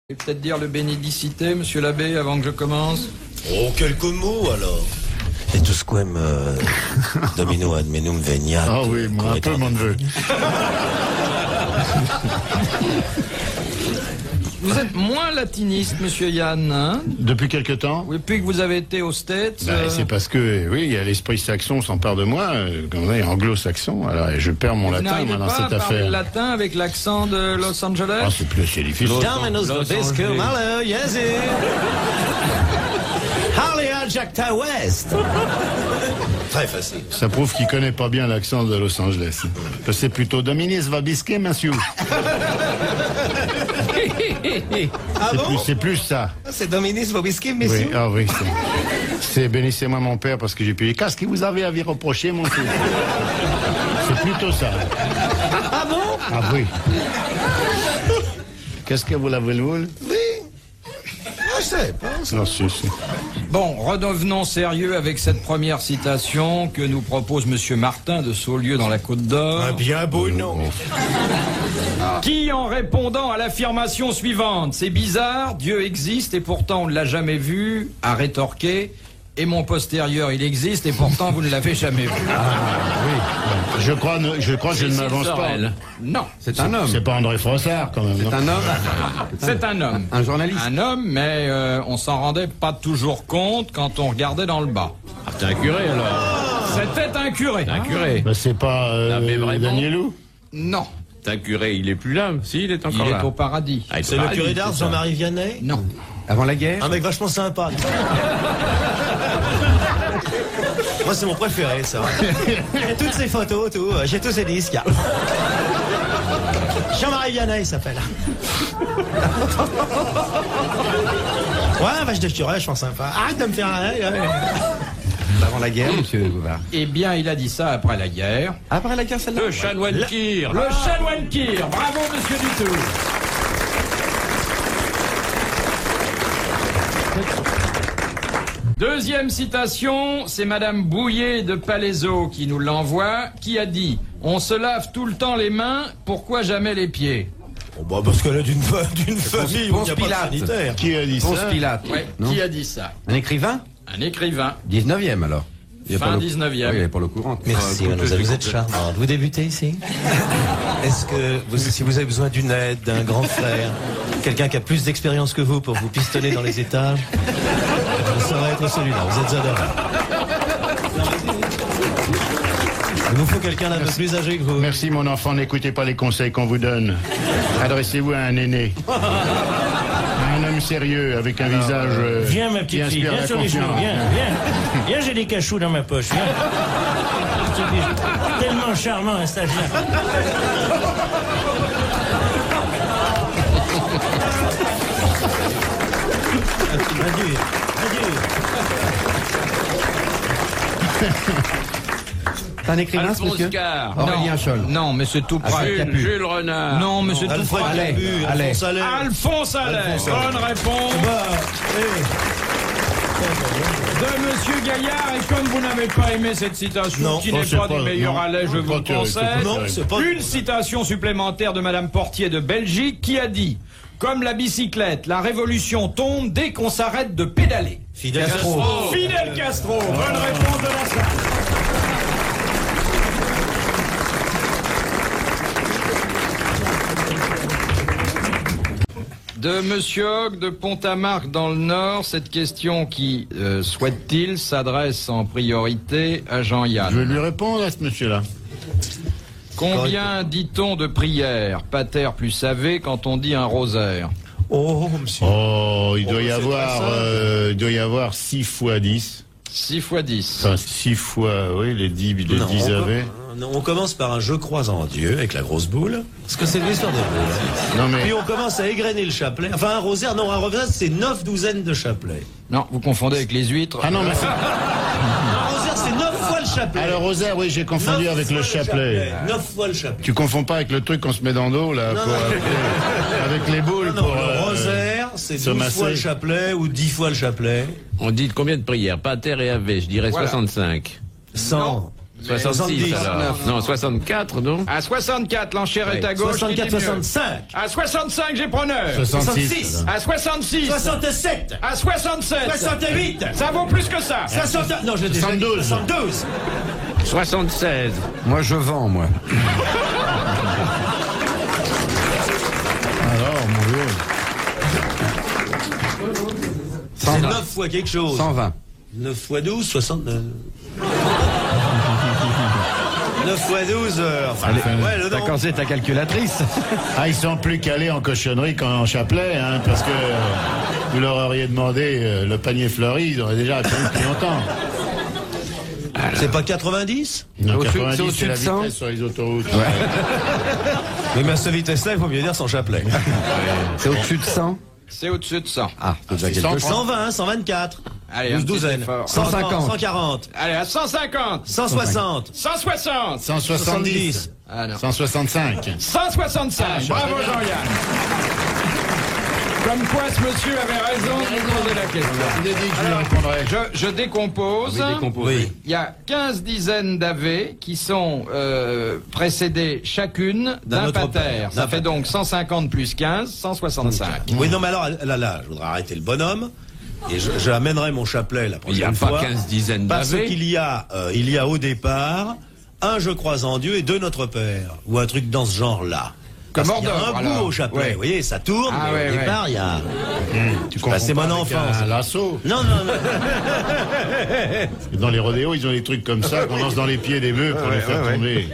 Et peut-être dire le bénédicité, monsieur l'abbé, avant que je commence. Oh, quelques mots alors. Et tout ce quem domino admenum veniat. Ah oui, moi un peu mon neveu. Vous êtes moins latiniste, monsieur Yann, hein? Depuis quelque temps? Oui, depuis que vous avez été aux States. C'est parce que, oui, il y a l'esprit saxon s'empare de moi, comme on est anglo-saxon, alors je perds mon latin dans cette affaire. affaire. Le latin avec l'accent de Los Angeles? Ah, c'est difficile. Dominus vobiscum, hallo, Jésus. Harley Jacta West. Très facile. Ça prouve qu'il connaît pas bien l'accent de Los Angeles. C'est plutôt Dominus vobiscum, monsieur. Ah bon? C'est plus ça. C'est Dominus vobiscum, messieurs? Oui, ah oui. C'est bénissez-moi mon père parce que j'ai payé. Qu'est-ce que vous avez à lui reprocher, mon fils? C'est plutôt ça. Ah bon? Ah oui. Qu'est-ce que vous l'avez lu? Oui. Ah, je sais pas. Non, si. Bon, redevenons sérieux avec cette première citation que nous propose monsieur Martin de Saulieu dans la Côte d'Or. Un bien beau nom. Qui, en répondant à l'affirmation suivante, c'est bizarre, Dieu existe et pourtant on ne l'a jamais vu, a rétorqué, et mon postérieur il existe et pourtant vous ne l'avez jamais vu. Oui. Je crois que je ne m'avance pas. Non. C'est un homme. C'est pas André Frossard, quand même. C'est un homme. C'est un homme. Un journaliste. Un homme, mais on s'en rendait pas toujours compte quand on regardait dans le bas. Ah, c'est un curé alors. C'était un curé. Un curé. Bah, c'est pas mais vraiment. Danielou. Non. C'est un curé, il est plus là. Si, il est Il encore là. est au paradis. Ah, il est C'est au le paradis, curé d'Ars, c'est ça. Jean-Marie Vianney? Non. Avant la guerre. Un mec vachement sympa. Moi, c'est mon préféré, ça. J'ai toutes ses photos, tout. J'ai tous ses disques. Jean-Marie Vianney, il s'appelle. Ouais, vache de curé, je pense sympa. Arrête de me faire un œil. Avant la guerre, monsieur Bouvard. Eh bien, il a dit ça après la guerre. Après la guerre, celle-là. Le chanoine Kir. Le chanoine Kir. Bravo, monsieur Dutour. Deuxième citation, c'est madame Bouillet de Palaiseau qui nous l'envoie, qui a dit « On se lave tout le temps les mains, pourquoi jamais les pieds ?» Oh, bah, parce qu'elle est d'une famille où il n'y a pas de Pilate. sanitaire. Qui a dit Ponce ça? Pilate. Ouais, Non. qui a dit ça? Un écrivain. Un écrivain. 19e alors. Il est Fin pas le- 19e. Oui, il est pour le courant. Merci, mademoiselle, vous êtes charmante. Vous débutez ici? Est-ce que, si vous avez besoin d'une aide, d'un grand frère, quelqu'un qui a plus d'expérience que vous pour vous pistonner dans les étages, ça va être celui-là, vous êtes adorable. Il vous faut quelqu'un d'un peu plus âgé que vous. Merci mon enfant, n'écoutez pas les conseils qu'on vous donne. Adressez-vous à un aîné. Un homme sérieux, avec un visage Viens, ma qui petite fille, inspire viens la sur les genoux, confiance. viens. Viens, j'ai des cachous dans ma poche, viens. Je te dis, tellement charmant, un stagiaire. Adieu, adieu. C'est un écrivain, ce Alphonse monsieur. Carr. Aurélien Scholl. Non, mais c'est tout près. Capu. Jules Renard. Non, mais c'est tout Alfred près. Capu, allez. Alphonse Allais. Alphonse Allais. Alphonse Allais. Bonne réponse Bah, oui. de monsieur Gaillard. Et comme vous n'avez pas aimé cette citation, Non. qui Oh, n'est c'est pas pas- des meilleurs non. Allais, je vous le Pas terrible, c'est pas conseille. Non, c'est pas. Une citation supplémentaire de madame Portier de Belgique qui a dit « Comme la bicyclette, la révolution tombe dès qu'on s'arrête de pédaler. Fidel Castro. » Fidel Castro. Bonne réponse de la salle. De Monsieur Hogg de Pont-à-Marc dans le Nord, cette question qui, souhaite-t-il, s'adresse en priorité à Je Jean-Yann. vais lui répondre à ce monsieur-là. Combien dit-on de prières, pater plus ave, quand on dit un rosaire? Oh, monsieur. Oh, il doit y c'est avoir, pas ça. il doit y avoir 6 fois 10. 6 fois 10. Enfin, 6 fois, oui, les 10 Non, avaient. on commence par un je crois en Dieu avec la grosse boule. Parce que c'est l'histoire des boules. Non, mais. Puis on commence à égrener le chapelet. Enfin, un rosaire, non, un rosaire, c'est 9 douzaines de chapelets. Non, vous confondez avec les huîtres. Ah non, mais. Un rosaire, c'est 9 fois le chapelet. Alors, Rosaire, oui, j'ai confondu 9 avec le fois chapelet. 9 fois le chapelet. Tu confonds pas avec le truc qu'on se met dans le dos, là, Non, pour, non. avec les boules, Non, pour. le rosaire, c'est se 12 masser. fois le chapelet ou 10 fois le chapelet. On dit combien de prières? Pater et Ave, je dirais Voilà. 65. 100. 66 alors. Non, 64, non? À 64, l'enchère est à gauche. 64, 65. À 65, j'ai preneur. 66. À 66. 67. À 67. 68. Ça vaut plus que ça. 60. Non, je l'ai déjà dit. 72. 72. 76. Moi, je vends, moi. Alors, mon vieux. C'est 9 fois quelque chose. 120. 9 fois 12, 69. 9 fois 12, enfin, ouais, le T'as nom. cassé ta calculatrice. Ah, ils sont plus calés en cochonnerie qu'en chapelet, hein, parce que vous leur auriez demandé le panier fleuri, ils auraient déjà appris depuis longtemps. C'est pas 90? Non, Au-dessus- 90, c'est au-dessus la de 100. vitesse sur les autoroutes. Mais à ce vitesse-là, il faut mieux dire son chapelet. C'est au-dessus de 100. C'est au-dessus de 100. Ah, c'est déjà quelque chose. 120, 124. Allez, un 12 petit douzaines. effort. 150. 150. 140. Allez, à 150. 160. 160. 170. Ah non. 165. 165. Bravo Jean-Yann. Comme quoi ce monsieur avait raison de vous poser la question. Il a dit que je lui répondrais. Je décompose. Oui. Il y a 15 dizaines d'AV qui sont précédées chacune D'un d'un autre pater. pair. Ça D'un fait pater. donc 150 plus 15, 165. Oui, non, mais alors, là, je voudrais arrêter le bonhomme. Et je amènerai mon chapelet la Il n'y a prochaine pas fois. 15 dizaines Parce d'AV. qu'il y a au départ, un je crois en Dieu et deux notre Père. Ou un truc dans ce genre-là. Comme Parce qu'il y a hors un d'œuvre, bout alors. au chapelet. Ouais. Vous voyez, ça tourne, Ah, mais ouais, au ouais. départ, il y a... Tu Bah, c'est mon pas avec enfance. Un lasso. Non, non, non. Dans les rodéos, ils ont des trucs comme ça qu'on lance dans les pieds des bœufs pour les faire tomber.